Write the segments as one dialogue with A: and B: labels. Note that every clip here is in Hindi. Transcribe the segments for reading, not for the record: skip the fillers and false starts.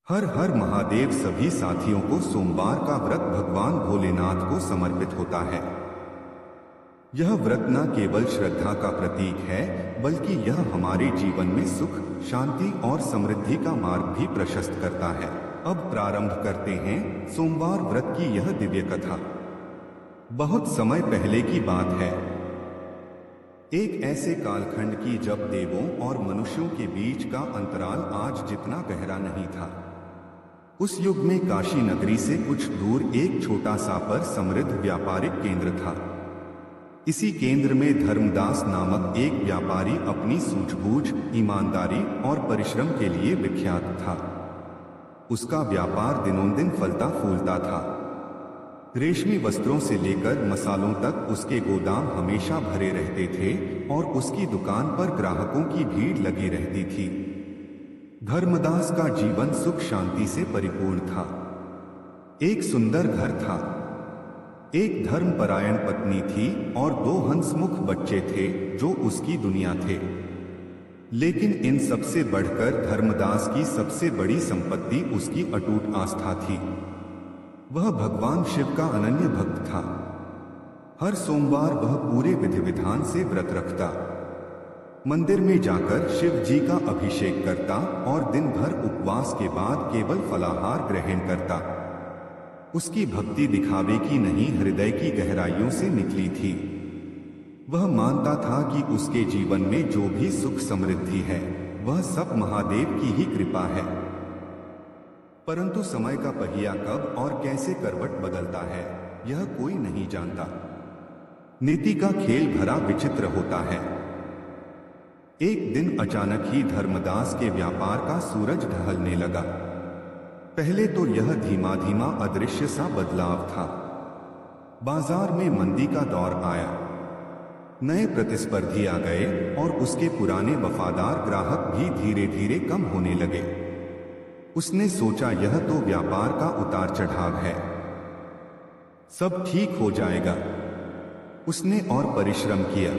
A: हर हर महादेव सभी साथियों को सोमवार का व्रत भगवान भोलेनाथ को समर्पित होता है। यह व्रत न केवल श्रद्धा का प्रतीक है, बल्कि यह हमारे जीवन में सुख, शांति और समृद्धि का मार्ग भी प्रशस्त करता है। अब प्रारंभ करते हैं सोमवार व्रत की यह दिव्य कथा। बहुत समय पहले की बात है। एक ऐसे कालखंड की जब देवों और मनुष्यों के बीच का अंतराल आज जितना गहरा नहीं था। उस युग में काशी नगरी से कुछ दूर एक छोटा सा पर समृद्ध व्यापारिक केंद्र था। इसी केंद्र में धर्मदास नामक एक व्यापारी अपनी सूझबूझ, ईमानदारी और परिश्रम के लिए विख्यात था। उसका व्यापार दिनों दिन फलता फूलता था। रेशमी वस्त्रों से लेकर मसालों तक उसके गोदाम हमेशा भरे रहते थे और उसकी दुकान पर ग्राहकों की भीड़ लगी रहती थी। धर्मदास का जीवन सुख शांति से परिपूर्ण था। एक सुंदर घर था, एक धर्मपरायण पत्नी थी और 2 हंसमुख बच्चे थे जो उसकी दुनिया थे। लेकिन इन सबसे बढ़कर धर्मदास की सबसे बड़ी संपत्ति उसकी अटूट आस्था थी। वह भगवान शिव का अनन्य भक्त था। हर सोमवार वह पूरे विधि विधान से व्रत रखता, मंदिर में जाकर शिव जी का अभिषेक करता और दिन भर उपवास के बाद केवल फलाहार ग्रहण करता। उसकी भक्ति दिखावे की नहीं, हृदय की गहराइयों से निकली थी। वह मानता था कि उसके जीवन में जो भी सुख समृद्धि है वह सब महादेव की ही कृपा है। परंतु समय का पहिया कब और कैसे करवट बदलता है यह कोई नहीं जानता। नीति का खेल भरा विचित्र होता है। एक दिन अचानक ही धर्मदास के व्यापार का सूरज ढलने लगा। पहले तो यह धीमा धीमा अदृश्य सा बदलाव था। बाजार में मंदी का दौर आया। नए प्रतिस्पर्धी आ गए और उसके पुराने वफादार ग्राहक भी धीरे धीरे कम होने लगे। उसने सोचा यह तो व्यापार का उतार चढ़ाव है, सब ठीक हो जाएगा। उसने और परिश्रम किया,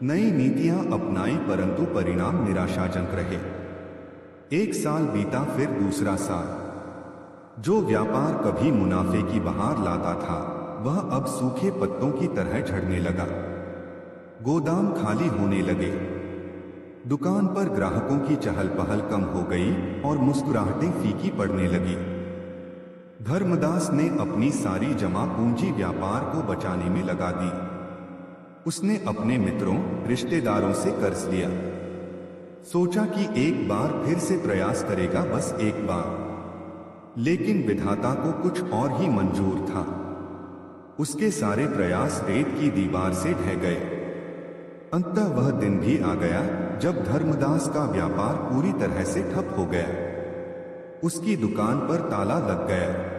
A: नई नीतियां अपनाई, परंतु परिणाम निराशाजनक रहे। 1 साल बीता, फिर दूसरा साल। जो व्यापार कभी मुनाफे की बहार लाता था वह अब सूखे पत्तों की तरह झड़ने लगा। गोदाम खाली होने लगे, दुकान पर ग्राहकों की चहल पहल कम हो गई और मुस्कुराहटें फीकी पड़ने लगी। धर्मदास ने अपनी सारी जमा पूंजी व्यापार को बचाने में लगा दी। उसने अपने मित्रों, रिश्तेदारों से कर्ज लिया। सोचा कि एक बार फिर से प्रयास करेगा, बस एक बार। लेकिन विधाता को कुछ और ही मंजूर था। उसके सारे प्रयास रेत की दीवार से ढह गए। अंततः वह दिन भी आ गया जब धर्मदास का व्यापार पूरी तरह से ठप हो गया। उसकी दुकान पर ताला लग गया।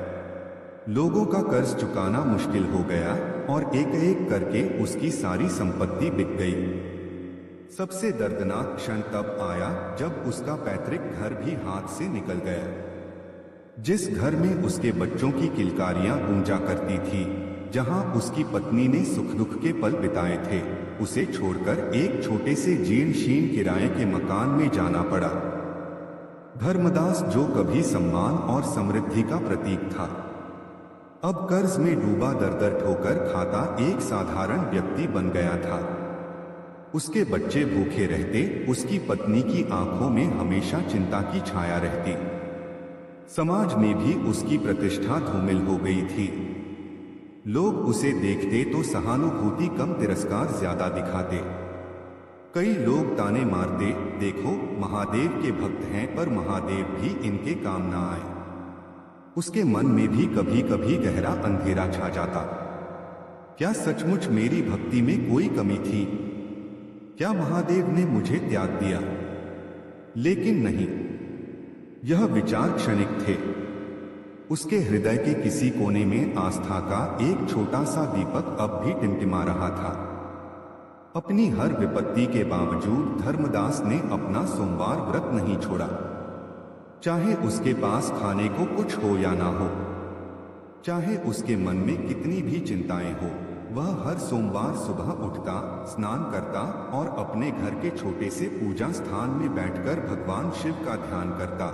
A: लोगों का कर्ज चुकाना मुश्किल हो गया और एक एक करके उसकी सारी संपत्ति बिक गई। सबसे दर्दनाक क्षण तब आया जब उसका पैतृक घर भी हाथ से निकल गया। जिस घर में उसके बच्चों की किलकारियां गूंजा करती थी, जहां उसकी पत्नी ने सुख दुख के पल बिताए थे, उसे छोड़कर एक छोटे से जीर्ण शीर्ण किराए के मकान में जाना पड़ा। धर्मदास जो कभी सम्मान और समृद्धि का प्रतीक था, अब कर्ज में डूबा दर दर ठोकर खाता एक साधारण व्यक्ति बन गया था। उसके बच्चे भूखे रहते, उसकी पत्नी की आंखों में हमेशा चिंता की छाया रहती। समाज में भी उसकी प्रतिष्ठा धूमिल हो गई थी। लोग उसे देखते तो सहानुभूति कम, तिरस्कार ज्यादा दिखाते। कई लोग ताने मारते, देखो महादेव के भक्त हैं पर महादेव भी इनके काम ना आए। उसके मन में भी कभी कभी गहरा अंधेरा छा जाता। क्या सचमुच मेरी भक्ति में कोई कमी थी? क्या महादेव ने मुझे त्याग दिया? लेकिन नहीं, यह विचार क्षणिक थे। उसके हृदय के किसी कोने में आस्था का एक छोटा सा दीपक अब भी टिमटिमा रहा था। अपनी हर विपत्ति के बावजूद धर्मदास ने अपना सोमवार व्रत नहीं छोड़ा। चाहे उसके पास खाने को कुछ हो या ना हो, चाहे उसके मन में कितनी भी चिंताएं हो, वह हर सोमवार सुबह उठता, स्नान करता और अपने घर के छोटे से पूजा स्थान में बैठकर भगवान शिव का ध्यान करता।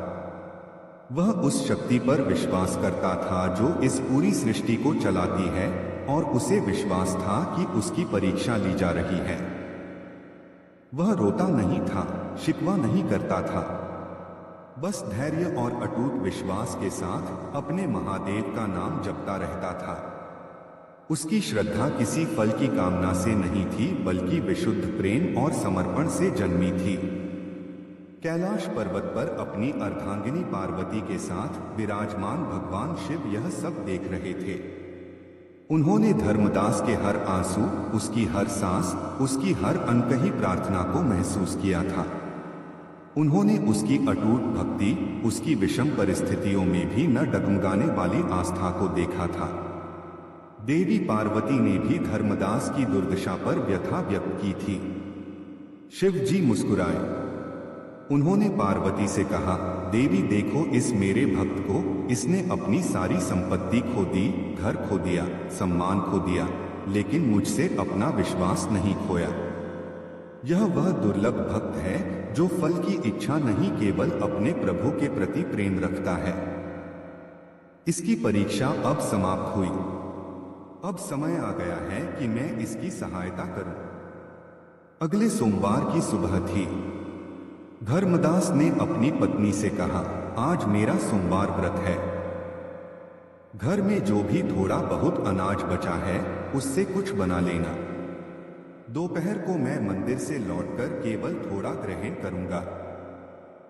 A: वह उस शक्ति पर विश्वास करता था जो इस पूरी सृष्टि को चलाती है, और उसे विश्वास था कि उसकी परीक्षा ली जा रही है। वह रोता नहीं था, शिकवा नहीं करता था, बस धैर्य और अटूट विश्वास के साथ अपने महादेव का नाम जपता रहता था। उसकी श्रद्धा किसी फल की कामना से नहीं थी, बल्कि विशुद्ध प्रेम और समर्पण से जन्मी थी। कैलाश पर्वत पर अपनी अर्धांगिनी पार्वती के साथ विराजमान भगवान शिव यह सब देख रहे थे। उन्होंने धर्मदास के हर आंसू, उसकी हर सांस, उसकी हर अनकही प्रार्थना को महसूस किया था। उन्होंने उसकी अटूट भक्ति, उसकी विषम परिस्थितियों में भी न डगमगाने वाली आस्था को देखा था। देवी पार्वती ने भी धर्मदास की दुर्दशा पर व्यथा व्यक्त की थी। शिव जी मुस्कुराए। उन्होंने पार्वती से कहा, देवी देखो इस मेरे भक्त को, इसने अपनी सारी संपत्ति खो दी, घर खो दिया, सम्मान खो दिया, लेकिन मुझसे अपना विश्वास नहीं खोया। यह वह दुर्लभ भक्त है जो फल की इच्छा नहीं, केवल अपने प्रभु के प्रति प्रेम रखता है। इसकी परीक्षा अब समाप्त हुई। अब समय आ गया है कि मैं इसकी सहायता करूं। अगले सोमवार की सुबह थी। धर्मदास ने अपनी पत्नी से कहा, आज मेरा सोमवार व्रत है। घर में जो भी थोड़ा बहुत अनाज बचा है उससे कुछ बना लेना। दोपहर को मैं मंदिर से लौटकर केवल थोड़ा ग्रहण करूंगा।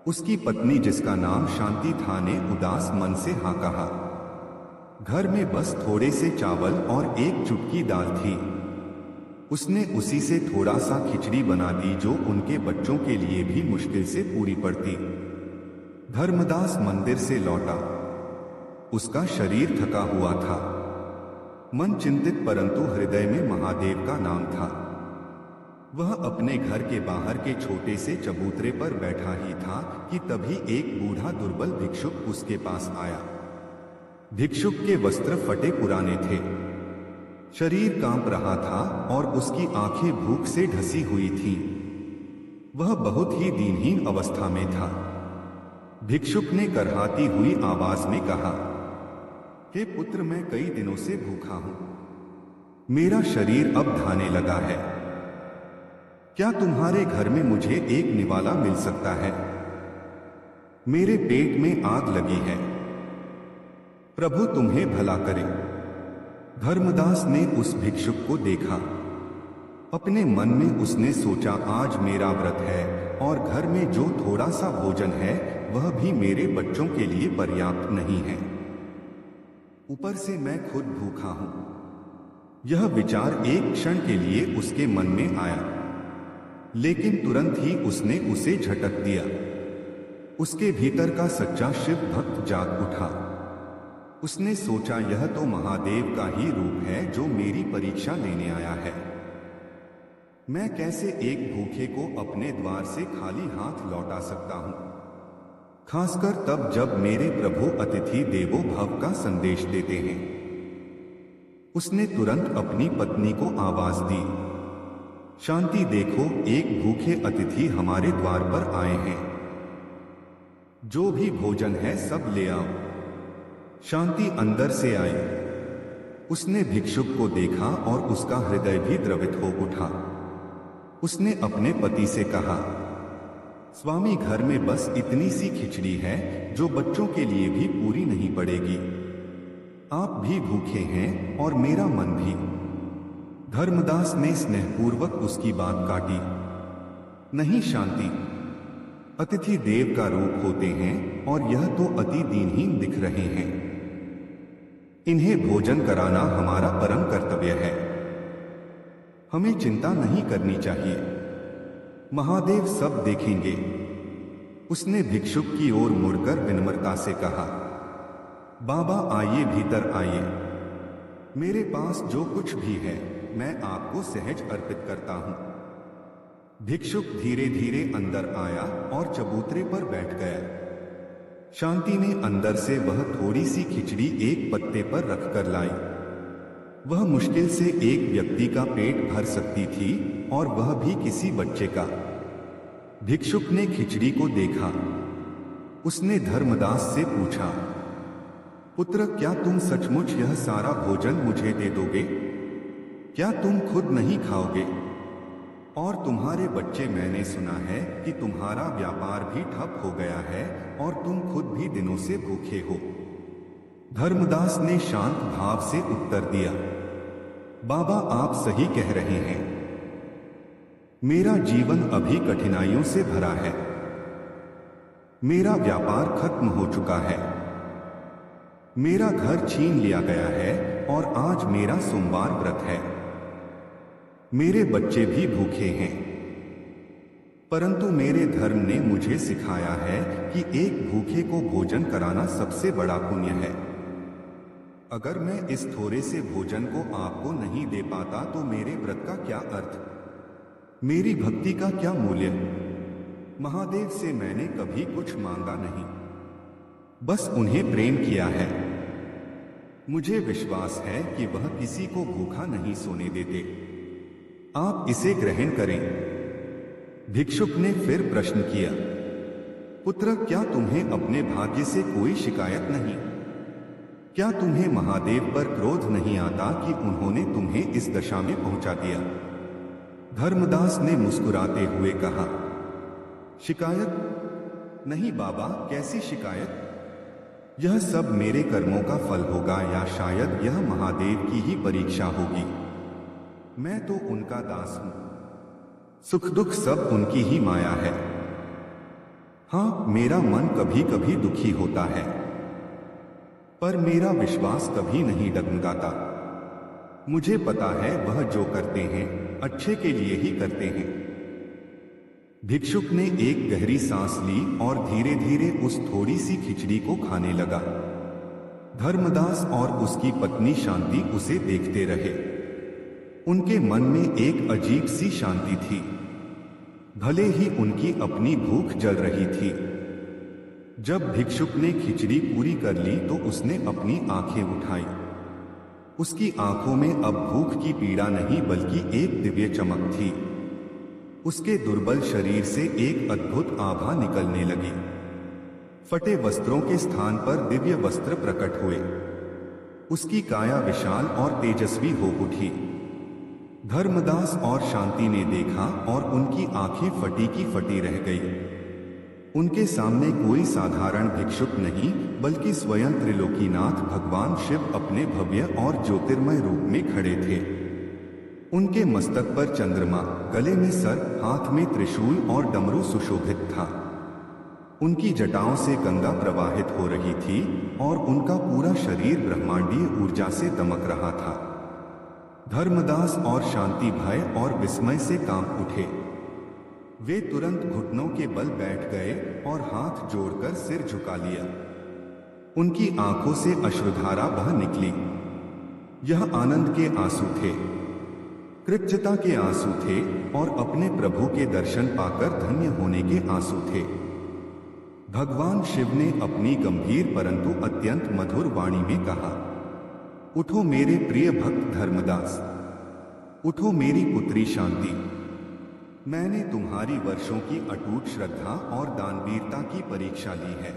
A: उसकी पत्नी, जिसका नाम शांति था, ने उदास मन से हाँ कहा। घर में बस थोड़े से चावल और एक चुटकी दाल थी। उसने उसी से थोड़ा सा खिचड़ी बना दी, जो उनके बच्चों के लिए भी मुश्किल से पूरी पड़ती। धर्मदास मंदिर से लौटा। उसका शरीर थका हुआ था, मन चिंतित, परंतु हृदय में महादेव का नाम था। वह अपने घर के बाहर के छोटे से चबूतरे पर बैठा ही था कि तभी एक बूढ़ा दुर्बल भिक्षुक उसके पास आया। भिक्षुक के वस्त्र फटे पुराने थे, शरीर कांप रहा था और उसकी आंखें भूख से ढसी हुई थीं। वह बहुत ही दीनहीन अवस्था में था। भिक्षुक ने करहाती हुई आवाज में कहा, हे पुत्र, मैं कई दिनों से भूखा हूं। मेरा शरीर अब ढाने लगा है। क्या तुम्हारे घर में मुझे एक निवाला मिल सकता है? मेरे पेट में आग लगी है। प्रभु तुम्हें भला करे। धर्मदास ने उस भिक्षुक को देखा। अपने मन में उसने सोचा, आज मेरा व्रत है और घर में जो थोड़ा सा भोजन है वह भी मेरे बच्चों के लिए पर्याप्त नहीं है। ऊपर से मैं खुद भूखा हूं। यह विचार एक क्षण के लिए उसके मन में आया, लेकिन तुरंत ही उसने उसे झटक दिया। उसके भीतर का सच्चा शिव भक्त जाग उठा। उसने सोचा, यह तो महादेव का ही रूप है जो मेरी परीक्षा लेने आया है। मैं कैसे एक भूखे को अपने द्वार से खाली हाथ लौटा सकता हूं, खासकर तब जब मेरे प्रभु अतिथि देवो भव का संदेश देते हैं। उसने तुरंत अपनी पत्नी को आवाज दी, शांति देखो, एक भूखे अतिथि हमारे द्वार पर आए हैं। जो भी भोजन है सब ले आओ। शांति अंदर से आई। उसने भिक्षुक को देखा और उसका हृदय भी द्रवित हो उठा। उसने अपने पति से कहा, स्वामी, घर में बस इतनी सी खिचड़ी है जो बच्चों के लिए भी पूरी नहीं पड़ेगी। आप भी भूखे हैं और मेरा मन भी। धर्मदास ने स्नेहपूर्वक उसकी बात काटी। नहीं शांति, अतिथि देव का रूप होते हैं और यह तो अति दीनहीन दिख रहे हैं। इन्हें भोजन कराना हमारा परम कर्तव्य है। हमें चिंता नहीं करनी चाहिए। महादेव सब देखेंगे। उसने भिक्षुक की ओर मुड़कर विनम्रता से कहा, बाबा आइए, भीतर आइए। मेरे पास जो कुछ भी है मैं आपको सहज अर्पित करता हूं। भिक्षुक धीरे धीरे अंदर आया और चबूतरे पर बैठ गया। शांति ने अंदर से वह थोड़ी सी खिचड़ी एक पत्ते पर रखकर लाई। वह मुश्किल से एक व्यक्ति का पेट भर सकती थी, और वह भी किसी बच्चे का। भिक्षुक ने खिचड़ी को देखा। उसने धर्मदास से पूछा, पुत्र, क्या तुम सचमुच यह सारा भोजन मुझे दे दोगे? क्या तुम खुद नहीं खाओगे? और तुम्हारे बच्चे, मैंने सुना है कि तुम्हारा व्यापार भी ठप हो गया है और तुम खुद भी दिनों से भूखे हो। धर्मदास ने शांत भाव से उत्तर दिया, बाबा, आप सही कह रहे हैं। मेरा जीवन अभी कठिनाइयों से भरा है। मेरा व्यापार खत्म हो चुका है। मेरा घर छीन लिया गया है और आज मेरा सोमवार व्रत है। मेरे बच्चे भी भूखे हैं। परंतु मेरे धर्म ने मुझे सिखाया है कि एक भूखे को भोजन कराना सबसे बड़ा पुण्य है। अगर मैं इस थोड़े से भोजन को आपको नहीं दे पाता तो मेरे व्रत का क्या अर्थ, मेरी भक्ति का क्या मूल्य? महादेव से मैंने कभी कुछ मांगा नहीं, बस उन्हें प्रेम किया है। मुझे विश्वास है कि वह किसी को भूखा नहीं सोने देते। आप इसे ग्रहण करें। भिक्षुक ने फिर प्रश्न किया, पुत्र, क्या तुम्हें अपने भाग्य से कोई शिकायत नहीं? क्या तुम्हें महादेव पर क्रोध नहीं आता कि उन्होंने तुम्हें इस दशा में पहुंचा दिया? धर्मदास ने मुस्कुराते हुए कहा, शिकायत नहीं बाबा, कैसी शिकायत? यह सब मेरे कर्मों का फल होगा या शायद यह महादेव की ही परीक्षा होगी। मैं तो उनका दास हूं। सुख दुख सब उनकी ही माया है। हाँ, मेरा मन कभी कभी दुखी होता है, पर मेरा विश्वास कभी नहीं डगमगाता। मुझे पता है वह जो करते हैं अच्छे के लिए ही करते हैं। भिक्षुक ने एक गहरी सांस ली और धीरे धीरे उस थोड़ी सी खिचड़ी को खाने लगा। धर्मदास और उसकी पत्नी शांति उसे देखते रहे। उनके मन में एक अजीब सी शांति थी। भले ही उनकी अपनी भूख जल रही थी। जब भिक्षुक ने खिचड़ी पूरी कर ली तो उसने अपनी आंखें उठाई। उसकी आंखों में अब भूख की पीड़ा नहीं बल्कि एक दिव्य चमक थी। उसके दुर्बल शरीर से एक अद्भुत आभा निकलने लगी। फटे वस्त्रों के स्थान पर दिव्य वस्त्र प्रकट हुए। उसकी काया विशाल और तेजस्वी हो उठी। धर्मदास और शांति ने देखा और उनकी आंखें फटी की फटी रह गई। उनके सामने कोई साधारण भिक्षुक नहीं बल्कि स्वयं त्रिलोकीनाथ भगवान शिव अपने भव्य और ज्योतिर्मय रूप में खड़े थे। उनके मस्तक पर चंद्रमा, गले में सर्प, हाथ में त्रिशूल और डमरू सुशोभित था। उनकी जटाओं से गंगा प्रवाहित हो रही थी और उनका पूरा शरीर ब्रह्मांडीय ऊर्जा से दमक रहा था। धर्मदास और शांति भय और विस्मय से कांप उठे। वे तुरंत घुटनों के बल बैठ गए और हाथ जोड़कर सिर झुका लिया। उनकी आंखों से अश्रुधारा बह निकली। यह आनंद के आंसू थे, कृतज्ञता के आंसू थे और अपने प्रभु के दर्शन पाकर धन्य होने के आंसू थे। भगवान शिव ने अपनी गंभीर परंतु अत्यंत मधुर वाणी में कहा, उठो मेरे प्रिय भक्त धर्मदास, उठो मेरी पुत्री शांति। मैंने तुम्हारी वर्षों की अटूट श्रद्धा और दानवीरता की परीक्षा ली है।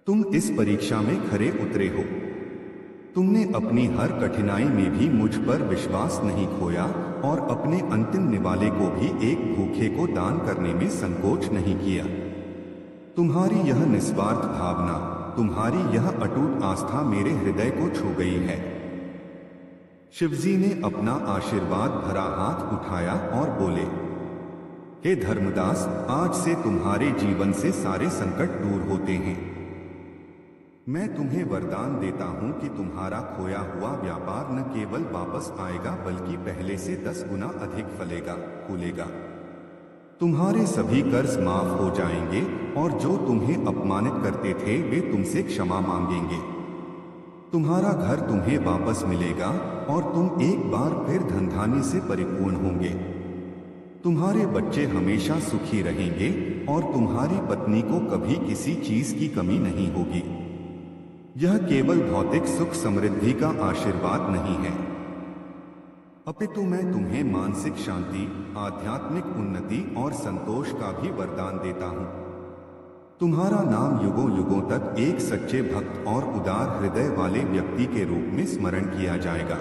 A: तुम इस परीक्षा में खरे उतरे हो। तुमने अपनी हर कठिनाई में भी मुझ पर विश्वास नहीं खोया और अपने अंतिम निवाले को भी एक भूखे को दान करने में संकोच नहीं किया। तुम्हारी यह निस्वार्थ भावना, तुम्हारी यह अटूट आस्था मेरे हृदय को छू गई है। शिवजी ने अपना आशीर्वाद भरा हाथ उठाया और बोले, हे धर्मदास, आज से तुम्हारे जीवन से सारे संकट दूर होते हैं। मैं तुम्हें वरदान देता हूं कि तुम्हारा खोया हुआ व्यापार न केवल वापस आएगा बल्कि पहले से 10 गुना अधिक फलेगा, फूलेगा। तुम्हारे सभी कर्ज माफ हो जाएंगे और जो तुम्हें अपमानित करते थे वे तुमसे क्षमा मांगेंगे। तुम्हारा घर तुम्हें वापस मिलेगा और तुम एक बार फिर धनधान्य से परिपूर्ण होंगे। तुम्हारे बच्चे हमेशा सुखी रहेंगे और तुम्हारी पत्नी को कभी किसी चीज की कमी नहीं होगी। यह केवल भौतिक सुख समृद्धि का आशीर्वाद नहीं है, अपितु मैं तुम्हें मानसिक शांति, आध्यात्मिक उन्नति और संतोष का भी वरदान देता हूं। तुम्हारा नाम युगों युगों तक एक सच्चे भक्त और उदार हृदय वाले व्यक्ति के रूप में स्मरण किया जाएगा।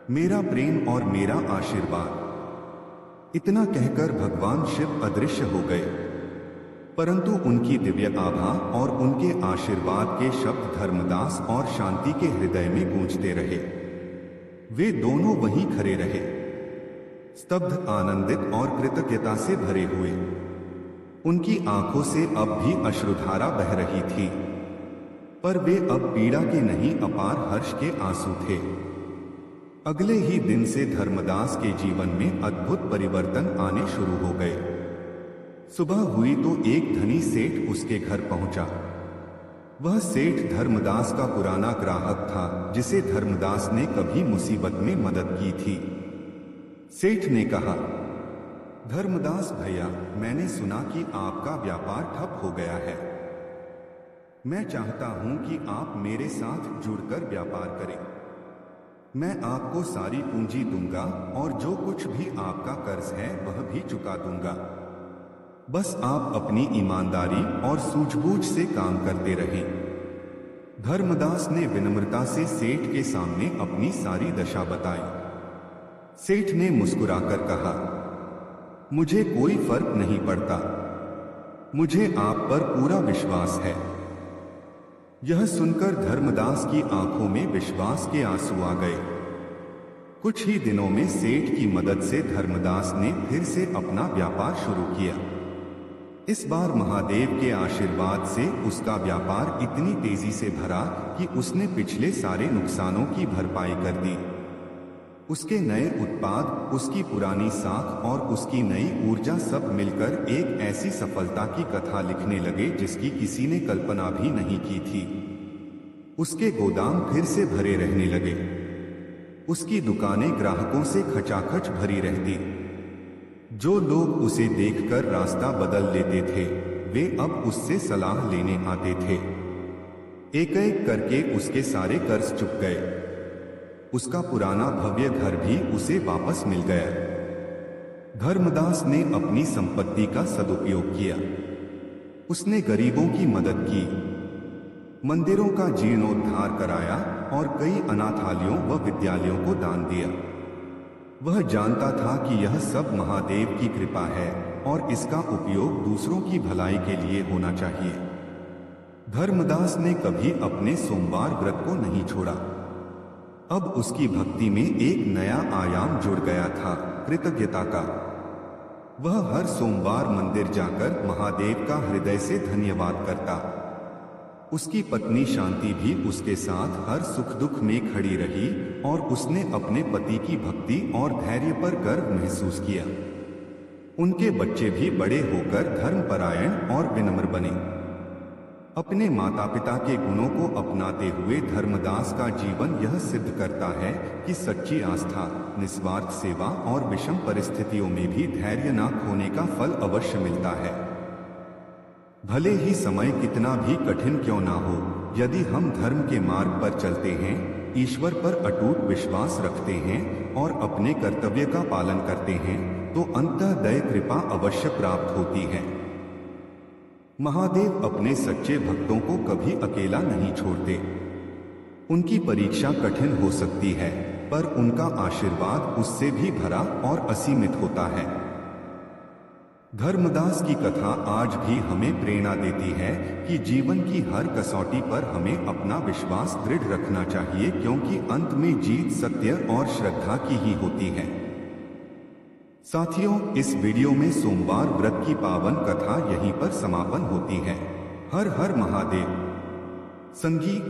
A: मेरा प्रेम और मेरा आशीर्वाद। इतना कहकर भगवान शिव अदृश्य हो गए, परंतु उनकी दिव्य आभा और उनके आशीर्वाद के शब्द धर्मदास और शांति के हृदय में गूंजते रहे। वे दोनों वहीं खड़े रहे, स्तब्ध, आनंदित और कृतज्ञता से भरे हुए। उनकी आंखों से अब भी अश्रुधारा बह रही थी, पर वे अब पीड़ा के नहीं, अपार हर्ष के आंसू थे। अगले ही दिन से धर्मदास के जीवन में अद्भुत परिवर्तन आने शुरू हो गए। सुबह हुई तो एक धनी सेठ उसके घर पहुंचा। वह सेठ धर्मदास का पुराना ग्राहक था, जिसे धर्मदास ने कभी मुसीबत में मदद की थी। सेठ ने कहा, धर्मदास भैया, मैंने सुना कि आपका व्यापार ठप हो गया है। मैं चाहता हूं कि आप मेरे साथ जुड़कर व्यापार करें। मैं आपको सारी पूंजी दूंगा और जो कुछ भी आपका कर्ज है वह भी चुका दूंगा। बस आप अपनी ईमानदारी और सूझबूझ से काम करते रहें। धर्मदास ने विनम्रता से सेठ के सामने अपनी सारी दशा बताई। सेठ ने मुस्कुराकर कहा, मुझे कोई फर्क नहीं पड़ता, मुझे आप पर पूरा विश्वास है। यह सुनकर धर्मदास की आंखों में विश्वास के आंसू आ गए। कुछ ही दिनों में सेठ की मदद से धर्मदास ने फिर से अपना व्यापार शुरू किया। इस बार महादेव के आशीर्वाद से उसका व्यापार इतनी तेजी से भरा कि उसने पिछले सारे नुकसानों की भरपाई कर दी। उसके नए उत्पाद, उसकी पुरानी साख और उसकी नई ऊर्जा सब मिलकर एक ऐसी सफलता की कथा लिखने लगे जिसकी किसी ने कल्पना भी नहीं की थी। उसके गोदाम फिर से भरे रहने लगे। उसकी दुकानें ग्राहकों से खचाखच भरी रहती। जो लोग उसे देखकर रास्ता बदल लेते थे, वे अब उससे सलाह लेने आते थे। एक एक करके उसके सारे कर्ज चुक गए। उसका पुराना भव्य घर भी उसे वापस मिल गया। धर्मदास ने अपनी संपत्ति का सदुपयोग किया। उसने गरीबों की मदद की, मंदिरों का जीर्णोद्धार कराया और कई अनाथालयों व विद्यालयों को दान दिया। वह जानता था कि यह सब महादेव की कृपा है और इसका उपयोग दूसरों की भलाई के लिए होना चाहिए। धर्मदास ने कभी अपने सोमवार व्रत को नहीं छोड़ा। अब उसकी भक्ति में एक नया आयाम जुड़ गया था, कृतज्ञता का। वह हर सोमवार मंदिर जाकर महादेव का हृदय से धन्यवाद करता। उसकी पत्नी शांति भी उसके साथ हर सुख दुख में खड़ी रही और उसने अपने पति की भक्ति और धैर्य पर गर्व महसूस किया। उनके बच्चे भी बड़े होकर धर्मपरायण और विनम्र बने। अपने माता पिता के गुणों को अपनाते हुए धर्मदास का जीवन यह सिद्ध करता है कि सच्ची आस्था, निस्वार्थ सेवा और विषम परिस्थितियों में भी धैर्य न खोने का फल अवश्य मिलता है। भले ही समय कितना भी कठिन क्यों ना हो, यदि हम धर्म के मार्ग पर चलते हैं, ईश्वर पर अटूट विश्वास रखते हैं और अपने कर्तव्य का पालन करते हैं, तो अंतःदय कृपा अवश्य प्राप्त होती है। महादेव अपने सच्चे भक्तों को कभी अकेला नहीं छोड़ते। उनकी परीक्षा कठिन हो सकती है, पर उनका आशीर्वाद उससे भी भरा और असीमित होता है। धर्मदास की कथा आज भी हमें प्रेरणा देती है कि जीवन की हर कसौटी पर हमें अपना विश्वास दृढ़ रखना चाहिए, क्योंकि अंत में जीत सत्य और श्रद्धा की ही होती है। साथियों, इस वीडियो में सोमवार व्रत की पावन कथा यहीं पर समापन होती है। हर हर महादेव। संगीत